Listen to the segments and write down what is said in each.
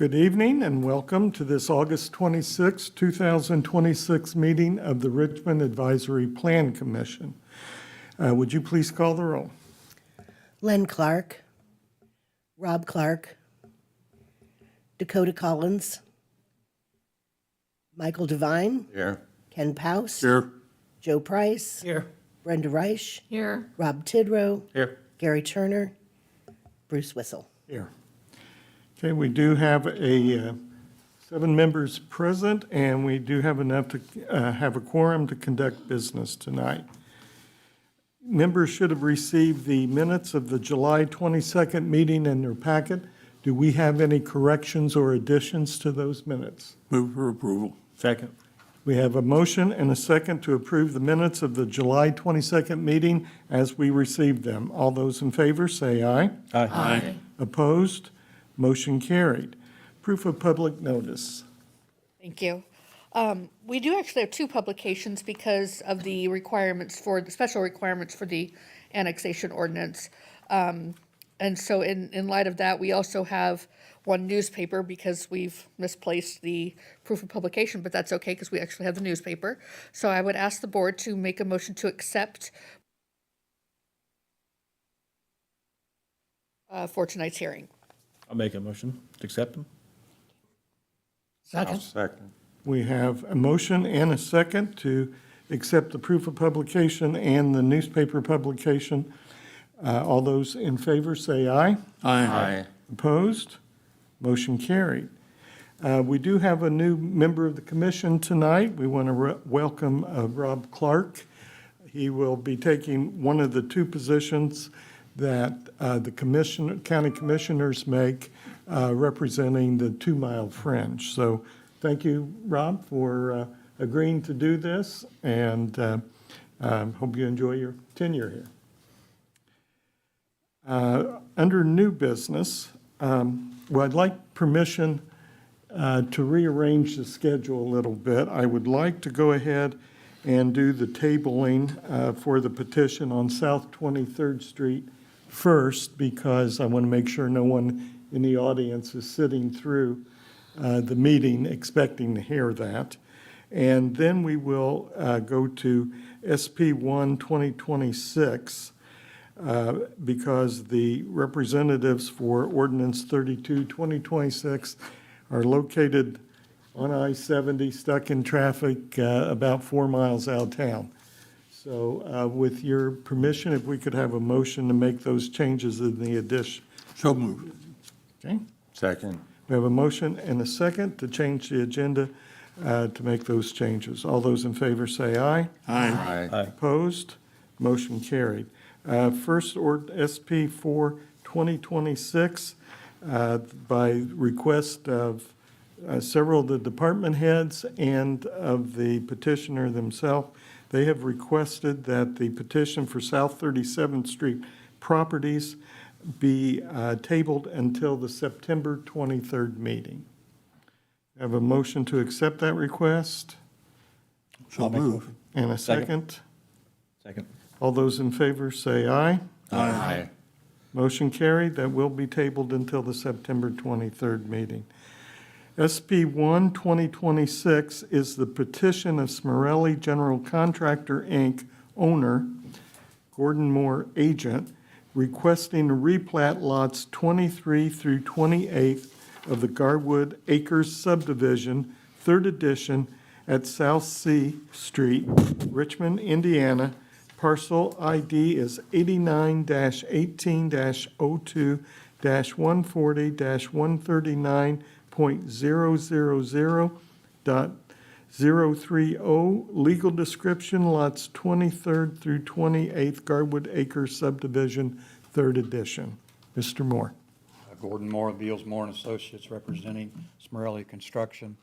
Good evening and welcome to this August 26, 2026 meeting of the Richmond Advisory Plan Commission. Would you please call the roll? Len Clark, Rob Clark, Dakota Collins, Michael Devine, Here. Ken Paus, Here. Joe Price, Here. Brenda Reich, Here. Rob Tidrow, Here. Gary Turner, Bruce Whistle. Here. Okay, we do have 7 members present, and we do have enough to have a quorum to conduct business tonight. Members should have received the minutes of the July 22nd meeting in their packet. Do we have any corrections or additions to those minutes? Move for approval. Second. We have a motion and a second to approve the minutes of the July 22nd meeting as we received them. All those in favor say aye. Aye. Opposed? Motion carried. Proof of public notice. Thank you. We do actually have 2 publications because of the requirements for, the special requirements for the annexation ordinance. And so in light of that, we also have 1 newspaper because we've misplaced the proof of publication, but that's okay because we actually have the newspaper. So I would ask the board to make a motion to accept for tonight's hearing. I'll make a motion to accept them. Second. We have a motion and a second to accept the proof of publication and the newspaper publication. All those in favor say aye. Aye. Opposed? Motion carried. We do have a new member of the commission tonight. We want to welcome Rob Clark. He will be taking one of the 2 positions that the county commissioners make representing the 2 Mile Fringe. So thank you, Rob, for agreeing to do this, and hope you enjoy your tenure here. Under new business, well, I'd like permission to rearrange the schedule a little bit. I would like to go ahead and do the tabling for the petition on South 23rd Street first, because I want to make sure no one in the audience is sitting through the meeting expecting to hear that. And then we will go to SP 1 2026 because the representatives for Ordinance 32 2026 are located on I-70, stuck in traffic about 4 miles out of town. So with your permission, if we could have a motion to make those changes in the addition. So moved. Okay? Second. We have a motion and a second to change the agenda to make those changes. All those in favor say aye. Aye. Opposed? Motion carried. First, SP 4 2026, by request of several of the department heads and of the petitioner themselves, they have requested that the petition for South 37th Street properties be tabled until the September 23rd meeting. I have a motion to accept that request So moved. and a second. Second. All those in favor say aye. Aye. Motion carried. That will be tabled until the September 23rd meeting. SP 1 2026 is the petition of Smerelli General Contractor, Inc., owner, Gordon Moore, agent, requesting to replat lots 23 through 28 of the Garwood Acres subdivision, 3rd edition, at South C Street, Richmond, Indiana. Parcel ID is 89-18-002-149.000.030. Legal description, lots 23rd through 28th, Garwood Acres subdivision, 3rd edition. Mr. Moore. Gordon Moore, Beals Moore and Associates, representing Smerelli Construction.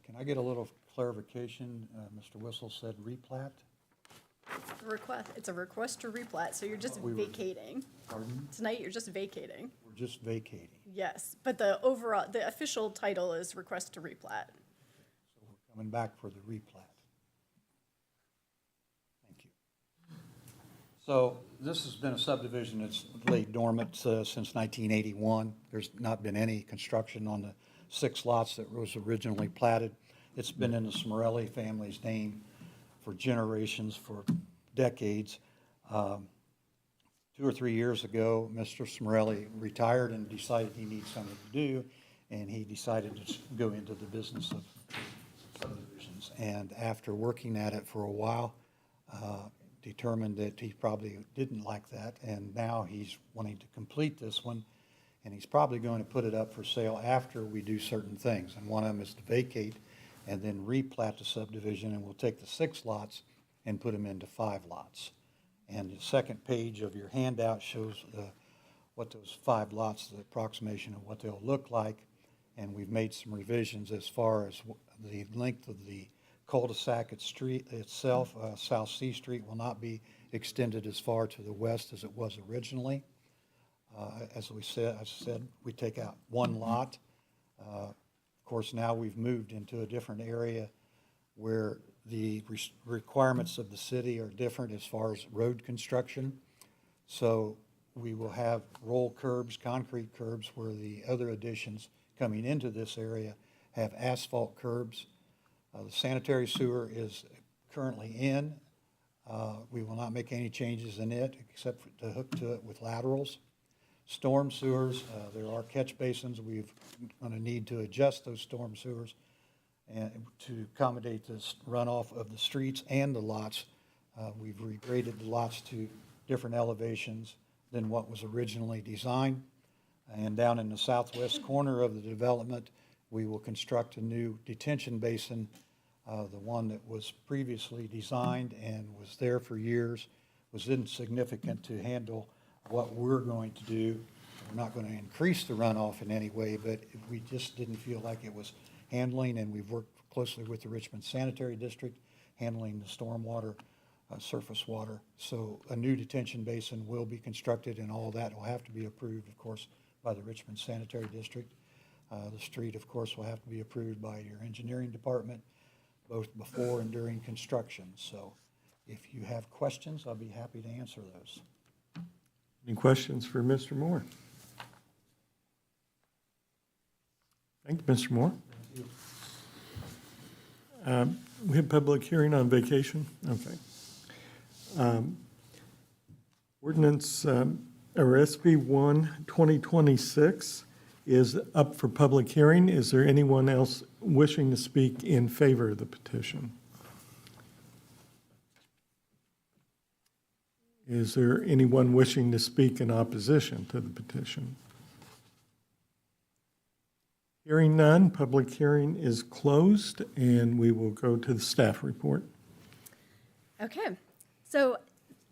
Can I get a little clarification? Mr. Whistle said replat? It's a request to replat, so you're just vacating. Pardon? Tonight, you're just vacating. We're just vacating. Yes, but the official title is request to replat. So we're coming back for the replat. Thank you. So this has been a subdivision that's laid dormant since 1981. There's not been any construction on the 6 lots that was originally platted. It's been in the Smurelli family's name for generations, for decades. 2 or 3 years ago, Mr. Smurelli retired and decided he needs something to do, and he decided to go into the business of subdivisions. And after working at it for a while, determined that he probably didn't like that, and now he's wanting to complete this one, and he's probably going to put it up for sale after we do certain things. And one of them is to vacate and then replat the subdivision, and we'll take the 6 lots and put them into 5 lots. And the second page of your handout shows what those 5 lots, the approximation of what they'll look like. And we've made some revisions as far as the length of the cul-de-sac street itself. South C Street will not be extended as far to the west as it was originally. As I said, we take out 1 lot. Of course, now we've moved into a different area where the requirements of the city are different as far as road construction. So we will have roll curbs, concrete curbs, where the other additions coming into this area have asphalt curbs. The sanitary sewer is currently in. We will not make any changes in it except to hook to it with laterals. Storm sewers, there are catch basins. We're going to need to adjust those storm sewers and to accommodate this runoff of the streets and the lots. We've regraded the lots to different elevations than what was originally designed. And down in the southwest corner of the development, we will construct a new detention basin. The one that was previously designed and was there for years was insignificant to handle what we're going to do. We're not going to increase the runoff in any way, but we just didn't feel like it was handling, and we've worked closely with the Richmond Sanitary District, handling the stormwater, surface water. So a new detention basin will be constructed, and all that will have to be approved, of course, by the Richmond Sanitary District. The street, of course, will have to be approved by your engineering department, both before and during construction. So if you have questions, I'll be happy to answer those. Any questions for Mr. Moore? Thank you, Mr. Moore. We have public hearing on vacation? Okay. Ordinance, or SB 1, 2026 is up for public hearing. Is there anyone else wishing to speak in favor of the petition? Is there anyone wishing to speak in opposition to the petition? Hearing none, public hearing is closed, and we will go to the staff report. Okay, so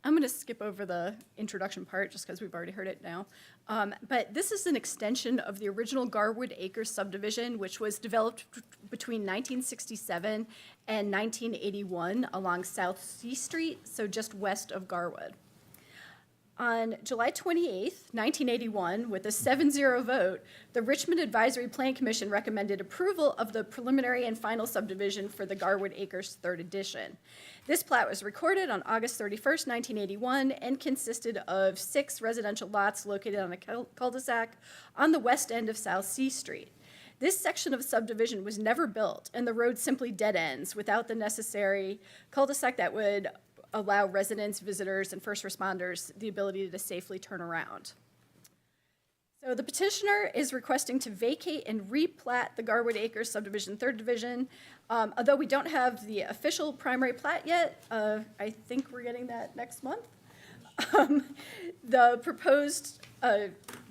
I'm going to skip over the introduction part just because we've already heard it now. But this is an extension of the original Garwood Acres subdivision, which was developed between 1967 and 1981 along South C Street, so just west of Garwood. On July 28th, 1981, with a 7-0 vote, the Richmond Advisory Plan Commission recommended approval of the preliminary and final subdivision for the Garwood Acres Third Edition. This plat was recorded on August 31st, 1981, and consisted of 6 residential lots located on a cul-de-sac on the west end of South C Street. This section of subdivision was never built, and the road simply dead ends without the necessary cul-de-sac that would allow residents, visitors, and first responders the ability to safely turn around. So the petitioner is requesting to vacate and replat the Garwood Acres subdivision, third division. Although we don't have the official primary plat yet, I think we're getting that next month. The proposed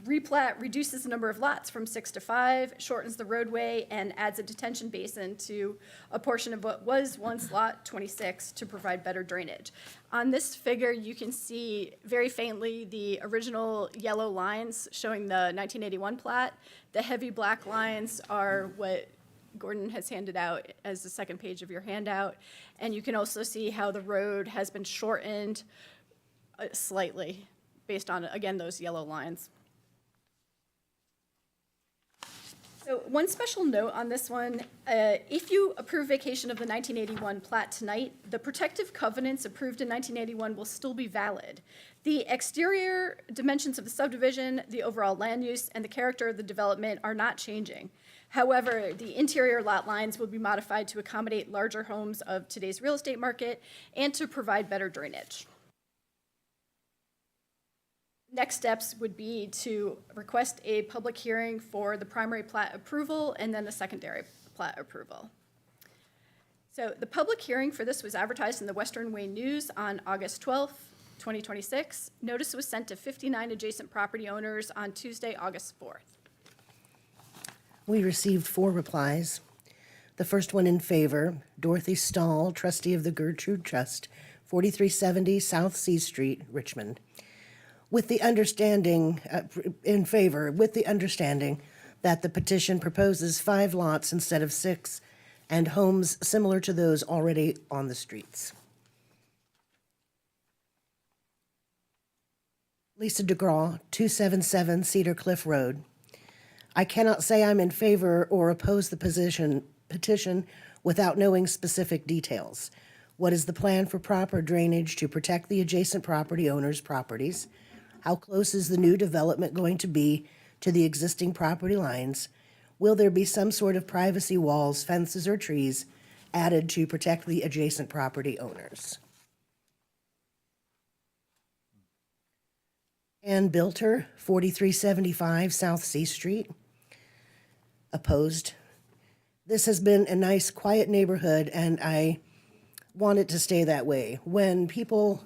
replat reduces the number of lots from 6 to 5, shortens the roadway, and adds a detention basin to a portion of what was once lot 26 to provide better drainage. On this figure, you can see very faintly the original yellow lines showing the 1981 plat. The heavy black lines are what Gordon has handed out as the second page of your handout. And you can also see how the road has been shortened slightly based on, again, those yellow lines. So one special note on this one, if you approve vacation of the 1981 plat tonight, the protective covenants approved in 1981 will still be valid. The exterior dimensions of the subdivision, the overall land use, and the character of the development are not changing. However, the interior lot lines will be modified to accommodate larger homes of today's real estate market and to provide better drainage. Next steps would be to request a public hearing for the primary plat approval and then the secondary plat approval. So the public hearing for this was advertised in the Western Wayne News on August 12th, 2026. Notice was sent to 59 adjacent property owners on Tuesday, August 4th. We received 4 replies. The first one in favor, Dorothy Stahl, trustee of the Gertrude Trust, 4370 South C Street, Richmond. With the understanding, in favor, with the understanding that the petition proposes 5 lots instead of 6 and homes similar to those already on the streets. Lisa DeGraw, 277 Cedar Cliff Road. I cannot say I'm in favor or oppose the petition without knowing specific details. What is the plan for proper drainage to protect the adjacent property owners' properties? How close is the new development going to be to the existing property lines? Will there be some sort of privacy walls, fences, or trees added to protect the adjacent property owners? Ann Bilter, 4375 South C Street. Opposed. This has been a nice, quiet neighborhood, and I want it to stay that way. When people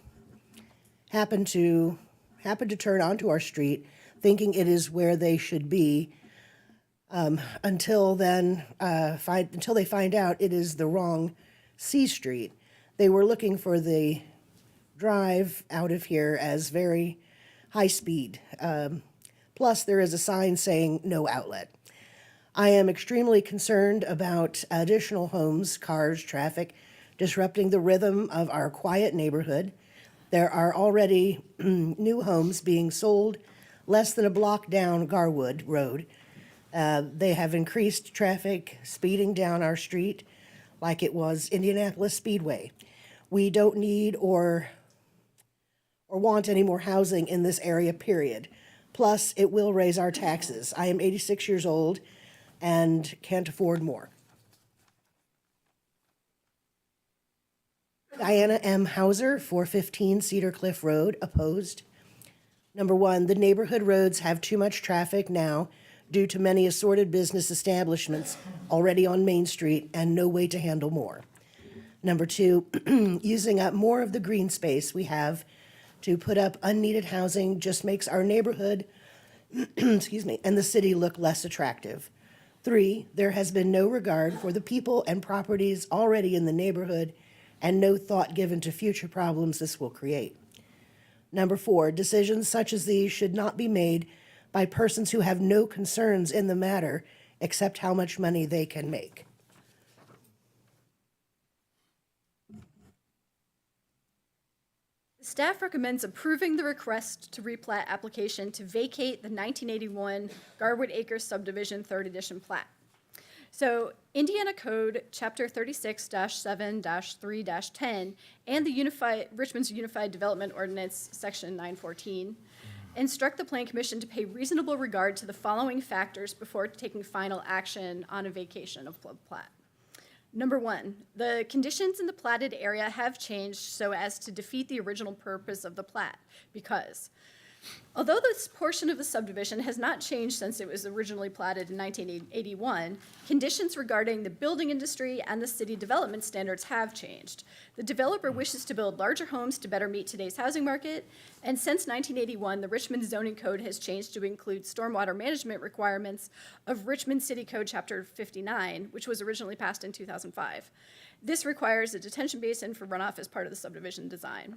happen to turn onto our street thinking it is where they should be, until they find out it is the wrong C Street. They were looking for the drive out of here as very high speed. Plus, there is a sign saying no outlet. I am extremely concerned about additional homes, cars, traffic, disrupting the rhythm of our quiet neighborhood. There are already new homes being sold less than a block down Garwood Road. They have increased traffic, speeding down our street like it was Indianapolis Speedway. We don't need or want any more housing in this area, period. Plus, it will raise our taxes. I am 86 years old and can't afford more. Diana M. Hauser, 415 Cedar Cliff Road, opposed. Number 1, the neighborhood roads have too much traffic now due to many assorted business establishments already on Main Street and no way to handle more. Number 2, using up more of the green space we have to put up unneeded housing just makes our neighborhood, excuse me, and the city look less attractive. 3, there has been no regard for the people and properties already in the neighborhood and no thought given to future problems this will create. Number 4, decisions such as these should not be made by persons who have no concerns in the matter except how much money they can make. The staff recommends approving the request to replat application to vacate the 1981 Garwood Acres subdivision 3rd edition plat. So Indiana Code Chapter 36-7-3-10 and the Richmond's Unified Development Ordinance Section 914 instruct the Plan Commission to pay reasonable regard to the following factors before taking final action on a vacation of plat. Number 1, the conditions in the platted area have changed so as to defeat the original purpose of the plat because although this portion of the subdivision has not changed since it was originally platted in 1981, conditions regarding the building industry and the city development standards have changed. The developer wishes to build larger homes to better meet today's housing market, and since 1981, the Richmond zoning code has changed to include stormwater management requirements of Richmond City Code Chapter 59, which was originally passed in 2005. This requires a detention basin for runoff as part of the subdivision design.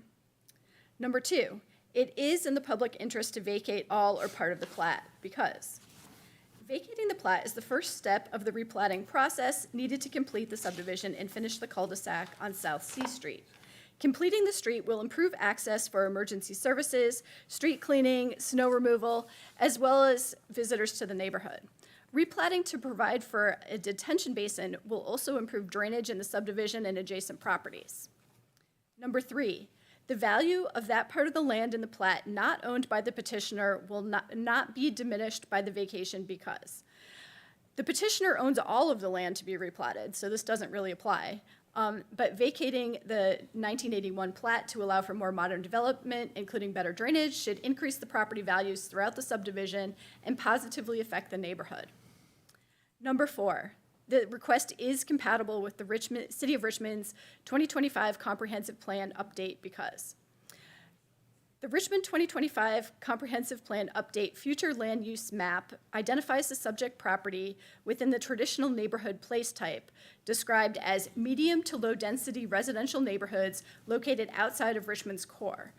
Number 2, it is in the public interest to vacate all or part of the plat because vacating the plat is the first step of the replatting process needed to complete the subdivision and finish the cul-de-sac on South C Street. Completing the street will improve access for emergency services, street cleaning, snow removal, as well as visitors to the neighborhood. Replatting to provide for a detention basin will also improve drainage in the subdivision and adjacent properties. Number 3, the value of that part of the land in the plat not owned by the petitioner will not be diminished by the vacation because The petitioner owns all of the land to be replatted, so this doesn't really apply. But vacating the 1981 plat to allow for more modern development, including better drainage, should increase the property values throughout the subdivision and positively affect the neighborhood. Number 4, the request is compatible with the City of Richmond's 2025 Comprehensive Plan update because the Richmond 2025 Comprehensive Plan Update Future Land Use Map identifies the subject property within the traditional neighborhood place type, described as medium to low-density residential neighborhoods located outside of Richmond's core,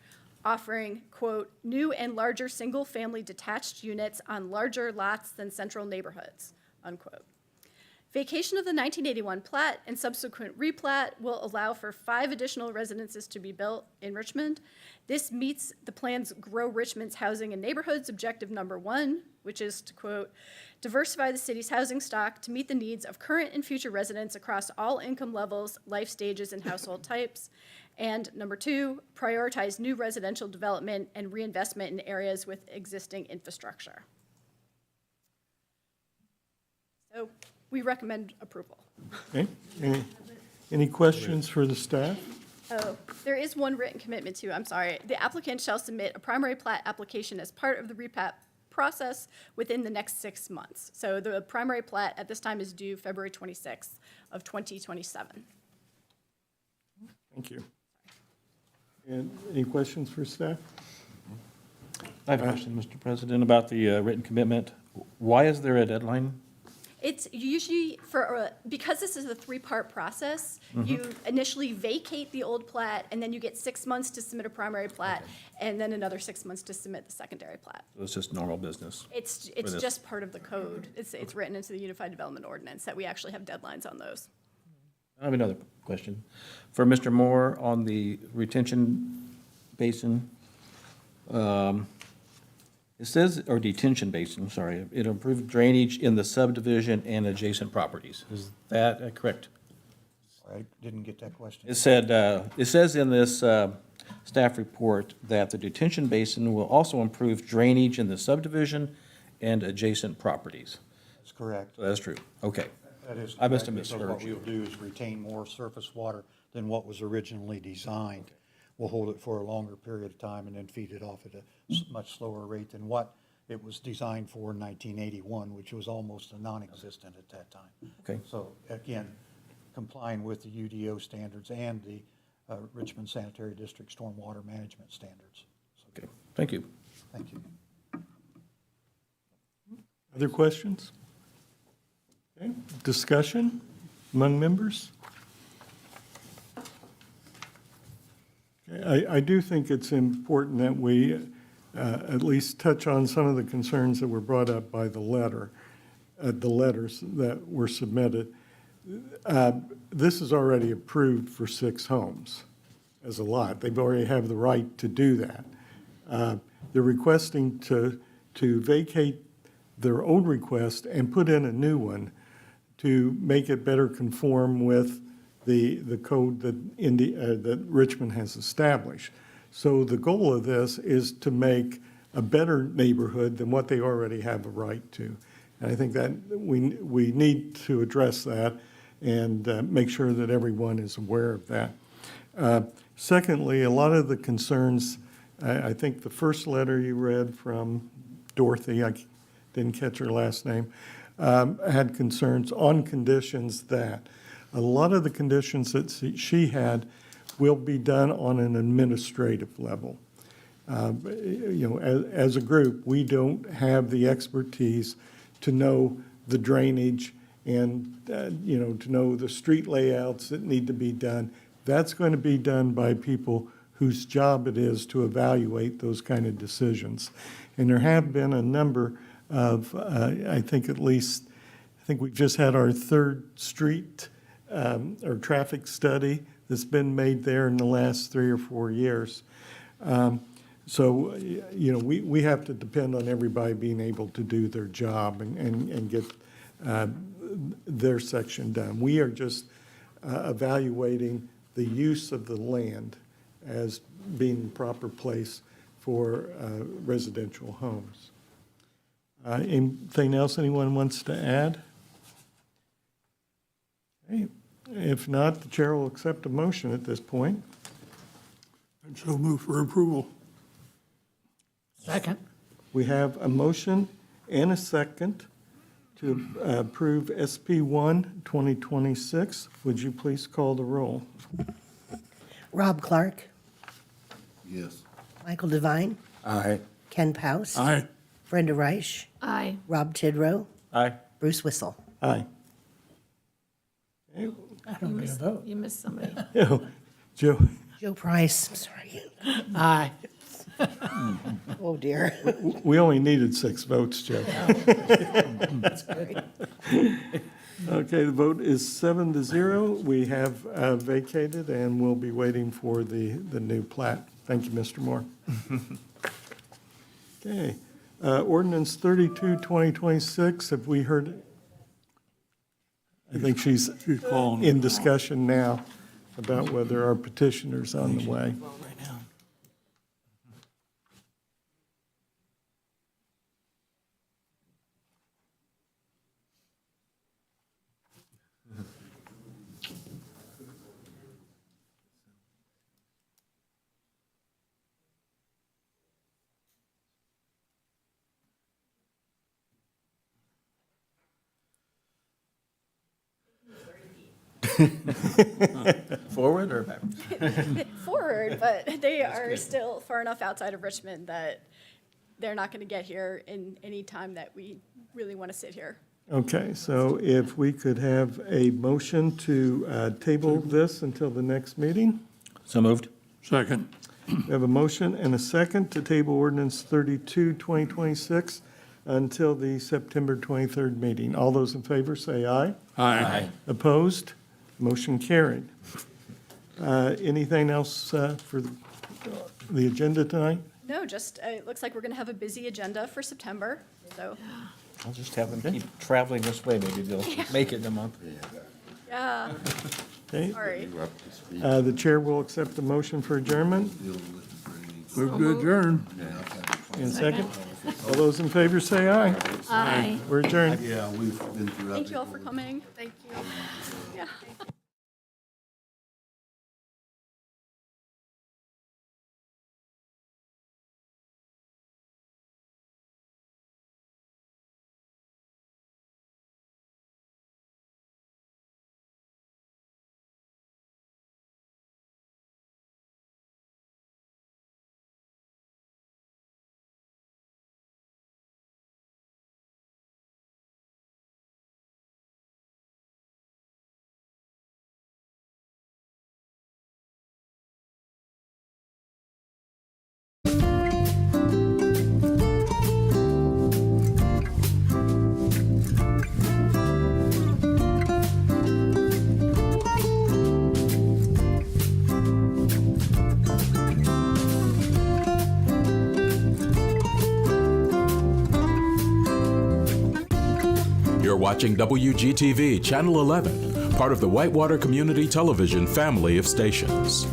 offering, quote, new and larger single-family detached units on larger lots than central neighborhoods, unquote. Vacation of the 1981 plat and subsequent replat will allow for 5 additional residences to be built in Richmond. This meets the plan's Grow Richmond's Housing and Neighborhoods objective number 1, which is to, quote, diversify the city's housing stock to meet the needs of current and future residents across all income levels, life stages, and household types. And number 2, prioritize new residential development and reinvestment in areas with existing infrastructure. So we recommend approval. Okay, any questions for the staff? Oh, there is one written commitment too, I'm sorry. The applicant shall submit a primary plat application as part of the replat process within the next 6 months. So the primary plat at this time is due February 26th of 2027. Thank you. And any questions for staff? I have a question, Mr. President, about the written commitment. Why is there a deadline? It's usually for, because this is a 3-part process, you initially vacate the old plat, and then you get 6 months to submit a primary plat, and then another 6 months to submit the secondary plat. So it's just normal business? It's this. just part of the code. It's written into the Unified Development Ordinance that we actually have deadlines on those. I have another question. For Mr. Moore, on the retention basin, it says, or detention basin, sorry, it improved drainage in the subdivision and adjacent properties. Is that correct? I didn't get that question. It said, it says in this staff report that the detention basin will also improve drainage in the subdivision and adjacent properties. That's correct. So that's true. Okay. That is I must have correct, because misheard what you. we'll do is retain more surface water than what was originally designed. We'll hold it for a longer period of time and then feed it off at a much slower rate than what it was designed for in 1981, which was almost a non-existent at that time. Okay. So again, complying with the UDO standards and the Richmond Sanitary District stormwater management standards. So, Okay. Thank you. thank you. Other questions? Okay. Discussion among members? Okay. I do think it's important that we at least touch on some of the concerns that were brought up by the letters that were submitted. This is already approved for 6 homes as a lot. They've already have the right to do that. They're requesting to vacate their old request and put in a new one to make it better conform with the code that Richmond has established. So the goal of this is to make a better neighborhood than what they already have a right to. And I think that we need to address that and make sure that everyone is aware of that. Secondly, a lot of the concerns, I think the first letter you read from Dorothy, I didn't catch her last name, had concerns on conditions that a lot of the conditions that she had will be done on an administrative level. As a group, we don't have the expertise to know the drainage and, to know the street layouts that need to be done. That's going to be done by people whose job it is to evaluate those kind of decisions. And there have been a number of, I think we've just had our 3rd street or traffic study that's been made there in the last 3 or 4 years. So, we have to depend on everybody being able to do their job and get their section done. We are just evaluating the use of the land as being the proper place for residential homes. Anything else anyone wants to add? Okay. If not, the chair will accept a motion at this point. And so move for approval. Second. We have a motion and a second to approve SP 1, 2026. Would you please call the roll? Rob Clark, Yes. Michael Devine, Aye. Ken Paus. Aye. Brenda Reich, Aye. Rob Tidrow, Aye. Bruce Whistle. Aye. I don't get a vote. You missed somebody. Joe, Joe Price, I'm sorry. Aye. Oh, dear. we only needed 6 votes, Joe. Okay, the vote is 7-0. We have vacated and we'll be waiting for the new plat. Thank you, Mr. Moore. Okay, ordinance 32, 2026, have we heard? I think she's in discussion now about whether our petitioner's on the way. Forward or backwards? Forward, but they are still far enough outside of Richmond that they're not going to get here in any time that we really want to sit here. Okay, so if we could have a motion to table this until the next meeting? So moved. Second. We have a motion and a second to table ordinance 32, 2026 until the September 23rd meeting. All those in favor say aye. Aye. Opposed? Motion carried. Anything else for the agenda tonight? No, just, it looks like we're going to have a busy agenda for September, so, I'll just have them keep traveling this way. Maybe they'll make it in a month. yeah, Okay, sorry. the chair will accept the motion for adjournment. Move to adjourn. In a second. All those in favor say aye. Aye. We're adjourned. Yeah, we've been through that. Thank you all for coming. Thank you. Yeah. You're watching WGTV Channel 11, part of the Whitewater Community Television family of stations.